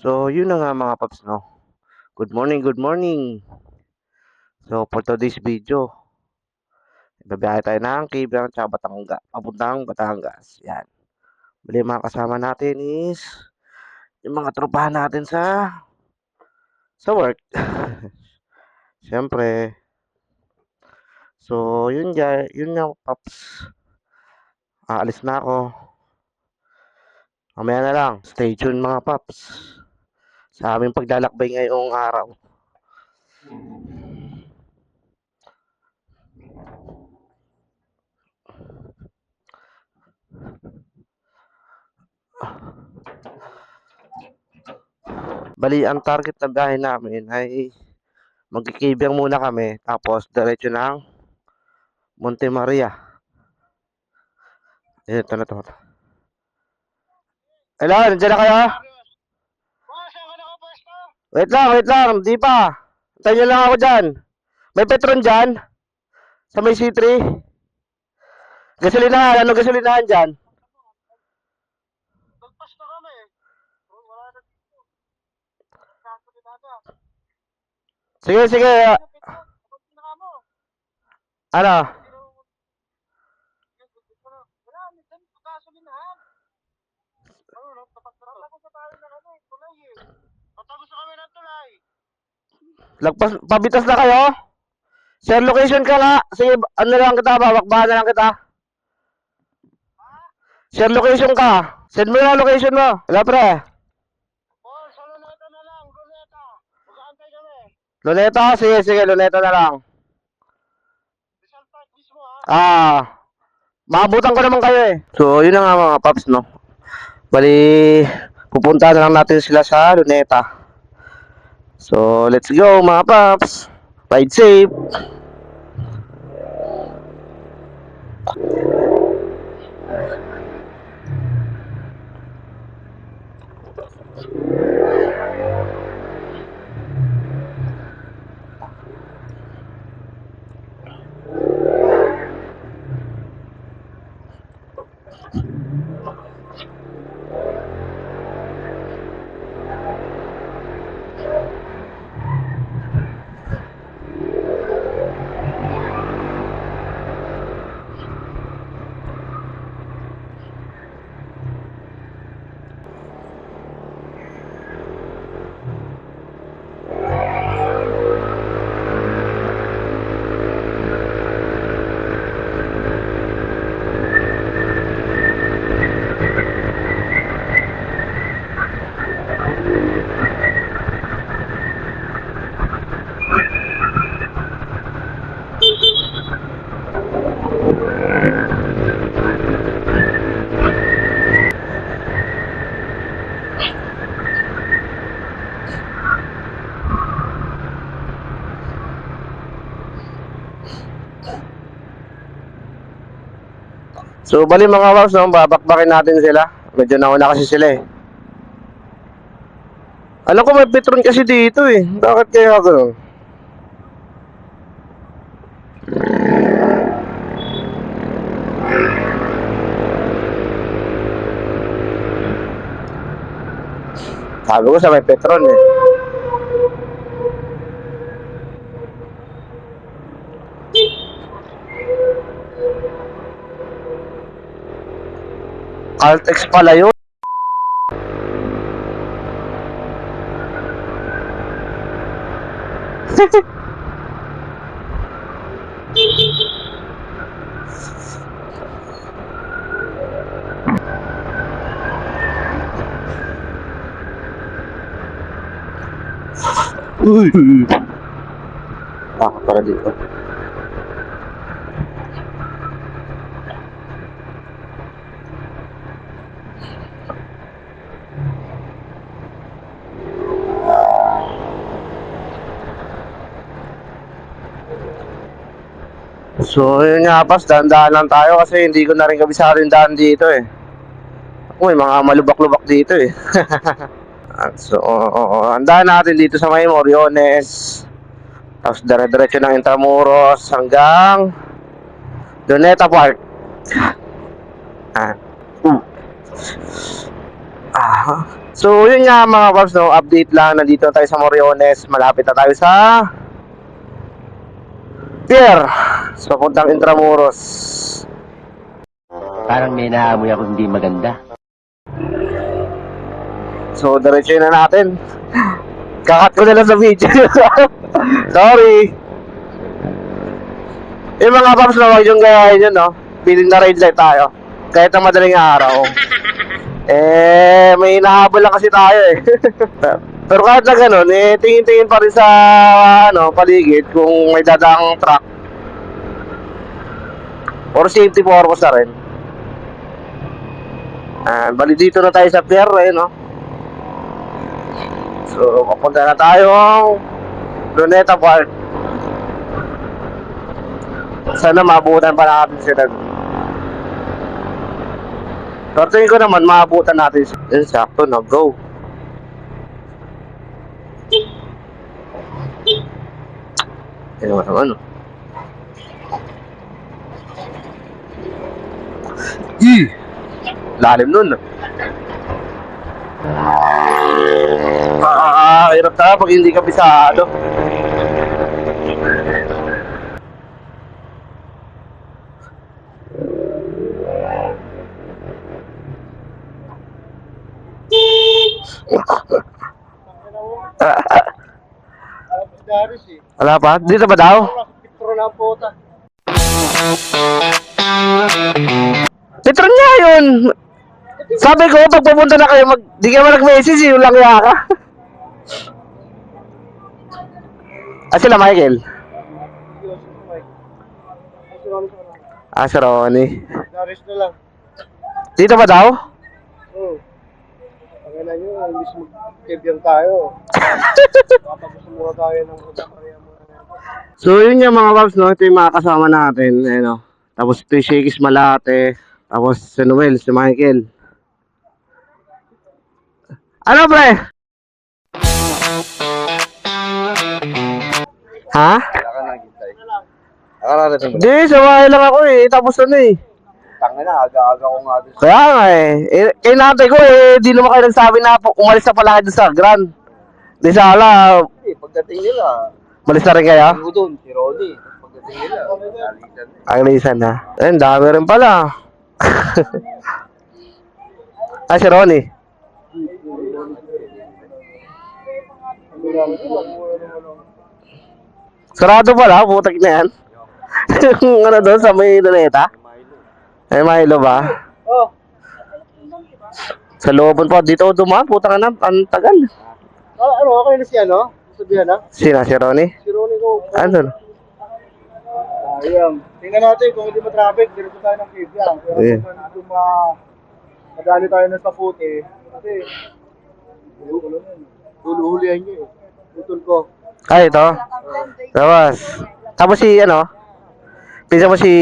So, yun na nga mga paps, no? Good morning, good morning. So, for today's video, babiyahe tayo ng Kibrang tsaka papuntang Batangas. Yan. Bali, mga kasama natin is yung mga tropahan natin sa work. Siyempre. So, yun nga, paps. Aalis na ako. Mamaya na lang. Stay tuned mga paps. Sa aming paglalakbay ngayong araw. Bali, ang target na biyahe namin ay magkikibiyang muna kami. Tapos, diretso ng Monte Maria. Ito na to. Hello, nandiyan na kayo? Wait lang, di pa. Tayo nyo lang ako dyan. May Petron dyan? Sa may C3? Gasolinahan, ano gasolinahan dyan? Sige, sige. Ano? Pabitas na kayo? Share location ka nga. Sige, ano lang kita, babakbahan na lang kita. Share location ka. Send mo yung location mo. Wala pre. Luneta, sige, sige, Luneta na lang. Maabutan ko naman kayo eh. So, yun na nga mga paps, no? Bali, pupunta na lang natin sila sa Luneta. So, let's go mga paps. Ride safe. So, bali mga paps, no? Babakbakin natin sila. Medyo nauna kasi sila eh. Alam ko may Petron kasi dito eh. Bakit kaya gano'n? Sabi ko sa may Petron eh. Caltex pala yun. Uy! Para dito. So, yun nga pas, dahan-dahan lang tayo kasi hindi ko na rin kabisado yung daan dito eh. Uy, mga malubak-lubak dito eh. So, andahan natin dito sa may Moriones. Tapos dire-diretso ng Intramuros hanggang Luneta Park. Ah. So, yun nga mga paps, no? Update lang. Nandito na tayo sa Moriones. Malapit na tayo sa pier. So, puntang Intramuros. Parang may naamoy ako hindi maganda. So, diretso na natin. Kakat ko na lang sa video. Sorry. Yung mga paps, no? Huwag yung gayahin yun, no? Piling na red light tayo. Kahit na madaling araw. May hinahabol lang kasi tayo eh. Pero kahit na ganun, tingin-tingin pa rin sa paligid kung may dadaang truck. Or safety purpose na rin. Bali dito na tayo sa pier eh, no? So, papunta na tayo Luneta Park. Sana maabutan pa natin sila. So, tingin ko naman maabutan natin sila. Yan, sakto na, go. Yan naman ano. Lalim nun. Hirap na pag hindi ka pisado. Wala pa? Dito ba daw? Petron nga yun. Sabi ko, pag pupunta na kayo, di ka man nag-message, yun lang yaka. Sila Michael? Si Ronnie. Daris na lang. Dito ba daw? Oo. Pangalan nyo, imbis mag-kebyan tayo. Kapag-sumura tayo ng magkakariya mo. So yun yung mga paps, no? Ito yung mga kasama natin. Ano? Tapos ito yung Shakey's Malate. Tapos si Noel, si Michael. Ano pre? Ha? Wala ka nang hintay. Hindi, samahay lang ako eh. Tapos ano eh. Tanga na, aga-aga ko nga doon. Kaya nga eh. Kaya natay ko eh, di naman kayo nagsabi na umalis na pala kayo sa Grand. Di sana, Pagdating nila, malis na rin kayo? ano doon, si Ronnie. Pagdating nila, nalitan na. Ang lisan na. Ayun, dami rin pala. Si Ronnie. Sarado pala, putak na yan. Yung ano doon sa may Luneta? Ay, Milo ba? Oh, Sa looban po, dito dumaan, putang na, ang tagal. ano, okay na siya, no? Sabihan na? Sina, si Ronnie? Si Ronnie ko. Ano? Ayun. Tingnan natin kung hindi ma-traffic, dito tayo ng kebyan. Pero Yeah. kung madali tayo na sa puti, kasi, huli-hulihan nyo eh. Utol ko. Ay, ito. Tapos, tapos si, ano? Pisa mo si...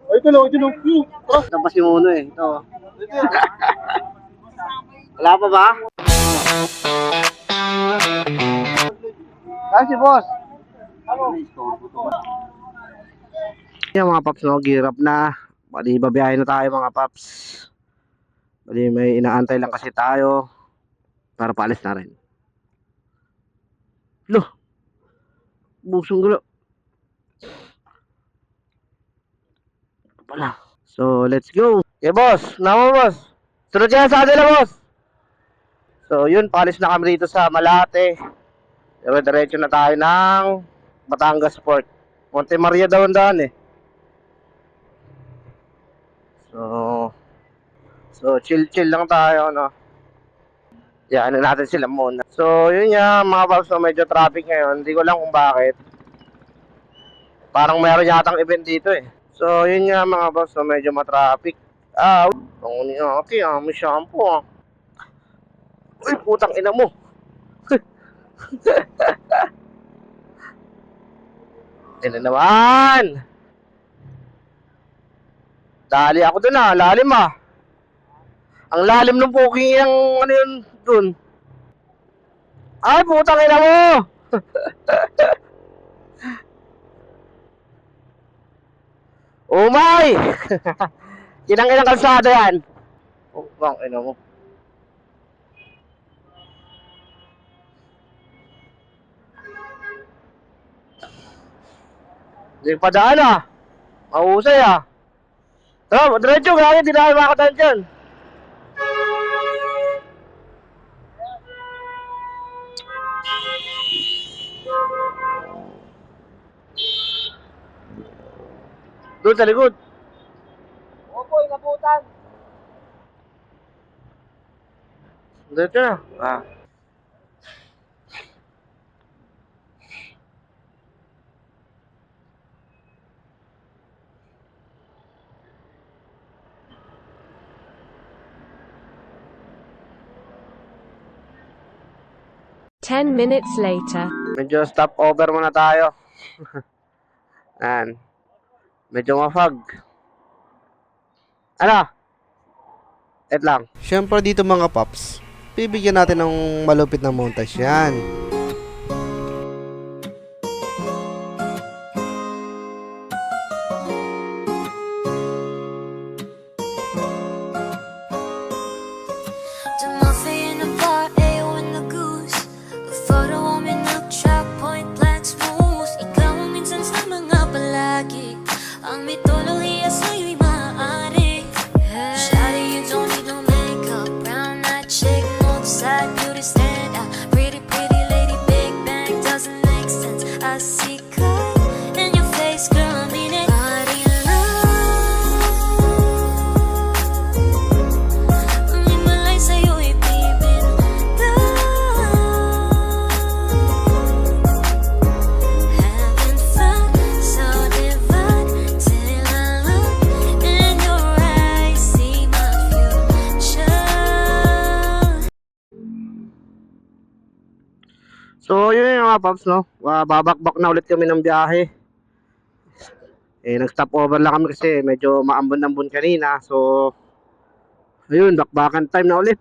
Ay, ito lang, ito lang. Tara. Tapos si Muno eh. Ito. Ito yan. Wala pa ba? Si boss. Yan mga paps, no? Gear up na. Bali, babiyahin na tayo mga paps. Bali, may inaantay lang kasi tayo para paalis na rin. Loh! Busong gulo. Pala. So, let's go. Okay, boss. Naman, boss. Sunod ka sa atin boss. So, yun. Paalis na kami dito sa Malate. Diretso na tayo ng Batangas Port. Monte Maria daw ang daan eh. So chill lang tayo, no? Yan, ano natin sila muna. So, yun nga, mga paps, so medyo traffic ngayon. Hindi ko lang kung bakit. Parang meron yatang event dito eh. So, yun nga, mga paps, so medyo matraffic. Ang ate, may shampoo ah. Uy, putang ina mo. Ina naman. Dali ako dun ah, lalim ah. Ang lalim ng poking yung ano yun dun. Ay, putang ina mo! Oh my! Ilang kalsada yan? Oh, bang, ina mo. Hindi pa daan ah. Mahusay ah. Tara, diretso, gaya, di na kayo makakadaan dyan. Doon sa likod. Opo, inabutan. Diretso na. Ah. Ten minutes later. Medyo stop over muna tayo. Yan. Medyo mafag. Ano? Et lang. Siyempre dito mga paps, bibigyan natin ng malupit na montage yan. The muffin in the bar, Ayo and the goose. A photo on me, milk truck, point blank smooth. Ikaw minsan sa mga palagi. Ang mitolohiya sa'yo'y maaari. Shawty, you don't need no makeup. Brown eyed chick, multi-side beauty stand out. Pretty, pretty lady, big bang doesn't make sense. I see color in your face, girl, I mean it. Body love. Ang himalay sa'yo'y bibinda. Having fun, so divine. Till I look in your eyes, see my future. So, yun yung mga paps, no? Babakbak na ulit kami ng biyahe. Nag-stop over lang kami kasi medyo maambon-ambon kanina. So, ayun, bakbakan time na ulit.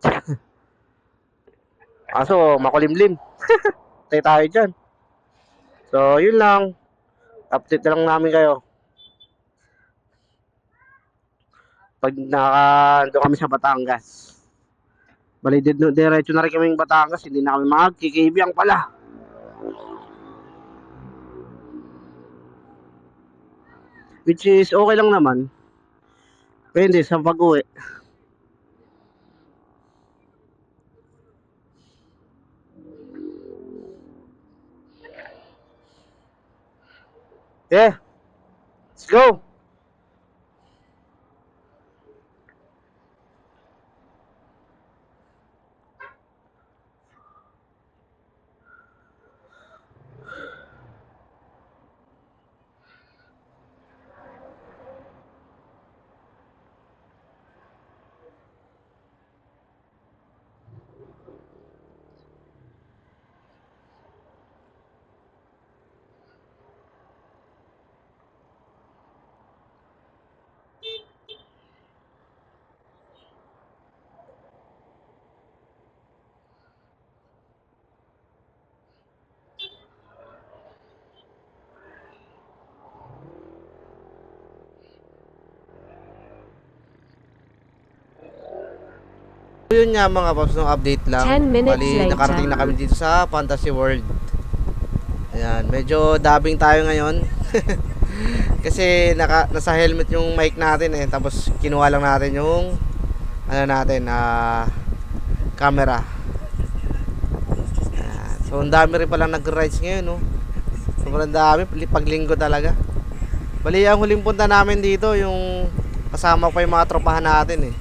Kaso, makulimlim. Tayo tayo dyan. So, yun lang. Update na lang namin kayo. Pag doon kami sa Batangas. Bali, diretso na rin kaming Batangas. Hindi na kami magkikibiyang pala. Which is okay lang naman. Pwede sa pag-uwi. Yeah. Let's go. So yun nga mga paps, no, update lang. 10 minutes Bali, later. nakarating na kami dito sa Fantasy World. Ayan, medyo dubbing tayo ngayon. Kasi nasa helmet yung mic natin eh. Tapos kinuha lang natin yung camera. Ayan. So ang dami rin palang nag-rides ngayon, no. Sobrang dami, paglinggo talaga. Bali, ang huling punta namin dito, yung kasama pa yung mga tropahan natin eh.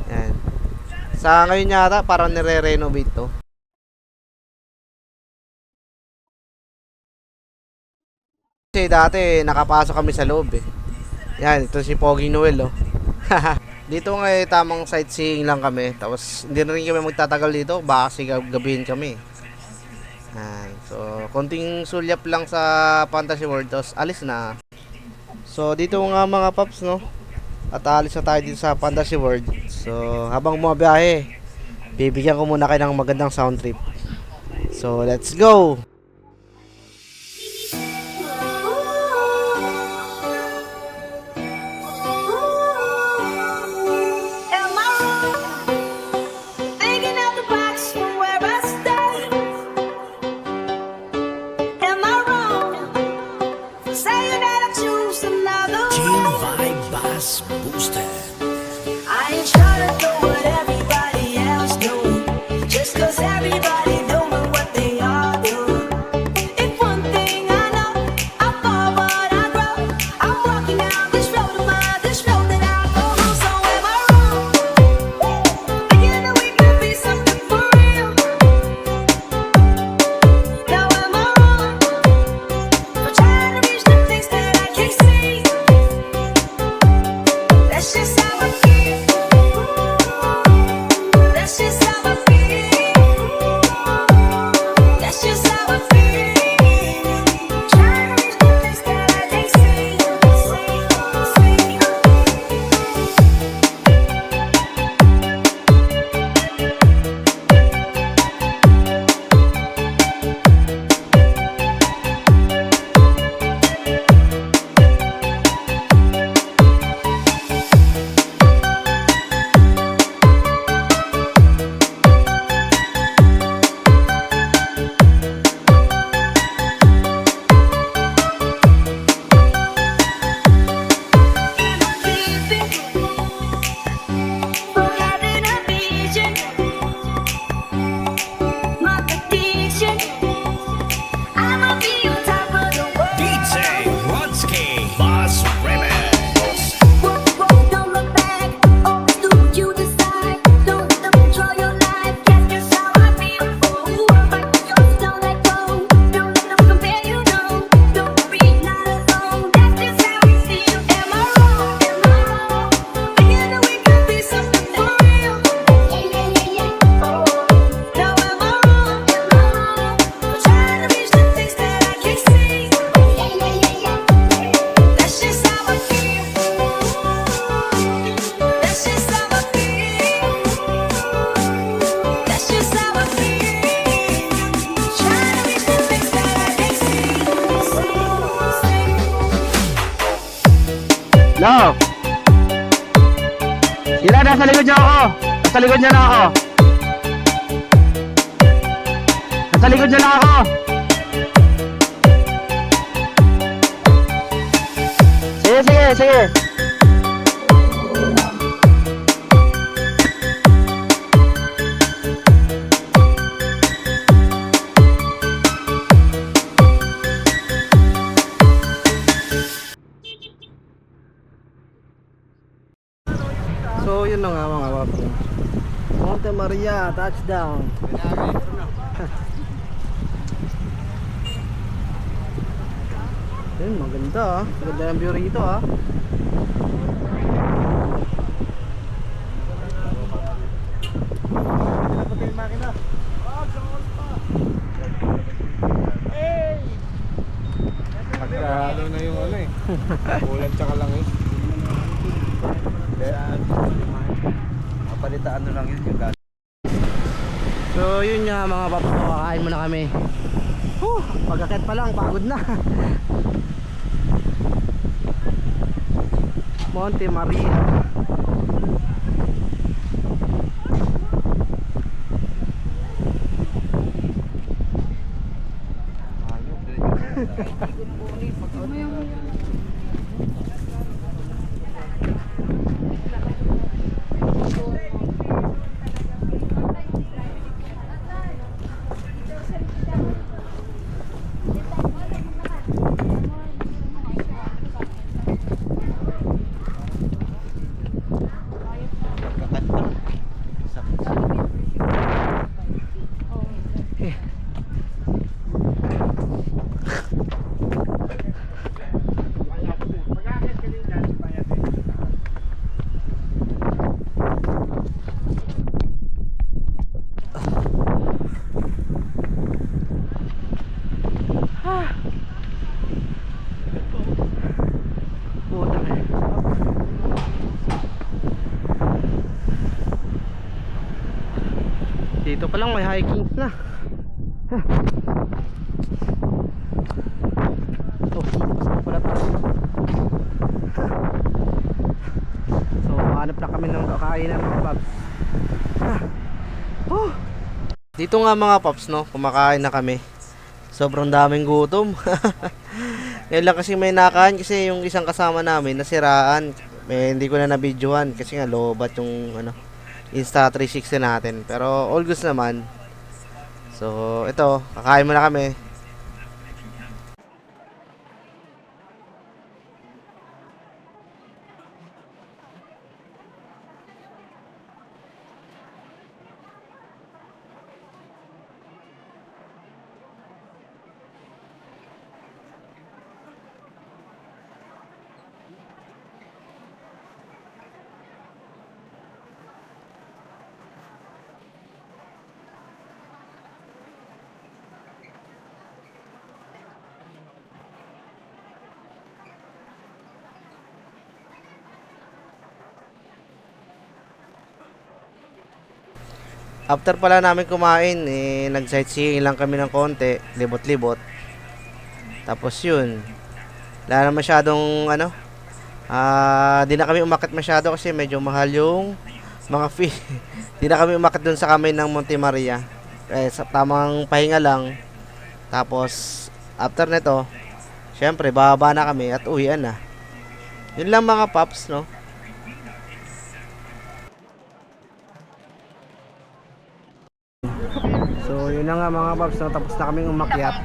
Ayan. Sa ngayon yata, parang nire-renovate to. Kasi dati, nakapasok kami sa loob eh. Yan, ito si Pogi Noel, oh. Dito nga eh, tamang sightseeing lang kami. Tapos, hindi na rin kami magtatagal dito. Baka kasi gabihin kami. Yan. So, konting sulyap lang sa Fantasy World. Tapos, alis na. So, dito nga mga paps, no? At alis na tayo dito sa Fantasy World. So, habang bumabiyahe, bibigyan ko muna kayo ng magandang sound trip. So, let's go! I ain't tryna do what everybody else do, just 'cause everybody doing what they all do. If one thing I know, I fall but I grow. I'm walking down this road of mine, this road that I go on. So am I wrong? Thinking that we could be something for real. Now am I wrong for trying to reach the things that I can't see? That's just how I feel. That's just how I feel. That's just how I feel. Trying to reach the things that I can't see. For having a vision, my addiction. I'ma be on top of the world. DJ Rudsky, Boss Remix. Whoa, whoa, don't look back. Always do what you decide. Don't let them control your life. That's just how I feel. Oh, fight for yours, don't let go. Don't let them compare you, no. Don't worry, not alone. That's just how we feel. Am I wrong? Am I wrong? Thinking that we could be something for real. Oh, now am I wrong? Am I wrong for trying to reach the things that I can't see? That's just how I feel. That's just how I feel. That's just how I feel. Trying to reach the things that I can't see. Love! Sila, nasa likod niyo ako! Nasa likod niyo na ako! Nasa likod niyo na ako! Sige, sige, sige! So yun na nga mga paps. Monte Maria, touchdown. Yun, maganda ah. Maganda yung view rito ah. Pagkalo na yung ano eh. Ulan tsaka lang eh. Kapalitaan na lang yun yung gas. So yun nga mga paps, kakain muna kami. Pagkakit pa lang, pagod na. Monte Maria. Dito pa lang may hiking na. Oh, pasok pala tayo. So, hanap na kami ng kakainan mga paps. Dito nga mga paps, no, kumakain na kami. Sobrang daming gutom. Ngayon lang kasi may nakain kasi yung isang kasama namin nasiraan. hindi ko na na-videohan kasi nga lobat yung ano, Insta360 natin. Pero all goods naman. So, ito, kakain muna kami. After pala namin kumain, nag-sightseeing lang kami ng konti, libot-libot. Tapos yun, wala na masyadong ano, di na kami umakit masyado kasi medyo mahal yung mga fee. Di na kami umakit dun sa kamay ng Monte Maria. Sa tamang pahinga lang. Tapos, after nito, syempre, bababa na kami at uwian na. Yun lang mga paps, no? So, yun na nga mga paps, no? Tapos na kaming umakyat.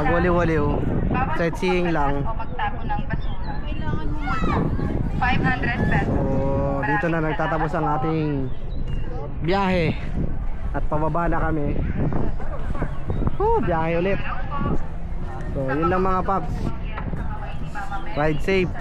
Magwaliw-waliw. Sightseeing lang. Kailangan mo 500 pesos. So, dito na nagtatapos ang ating biyahe. At pababa na kami. Biyahe ulit. So, yun lang mga paps. Ride safe.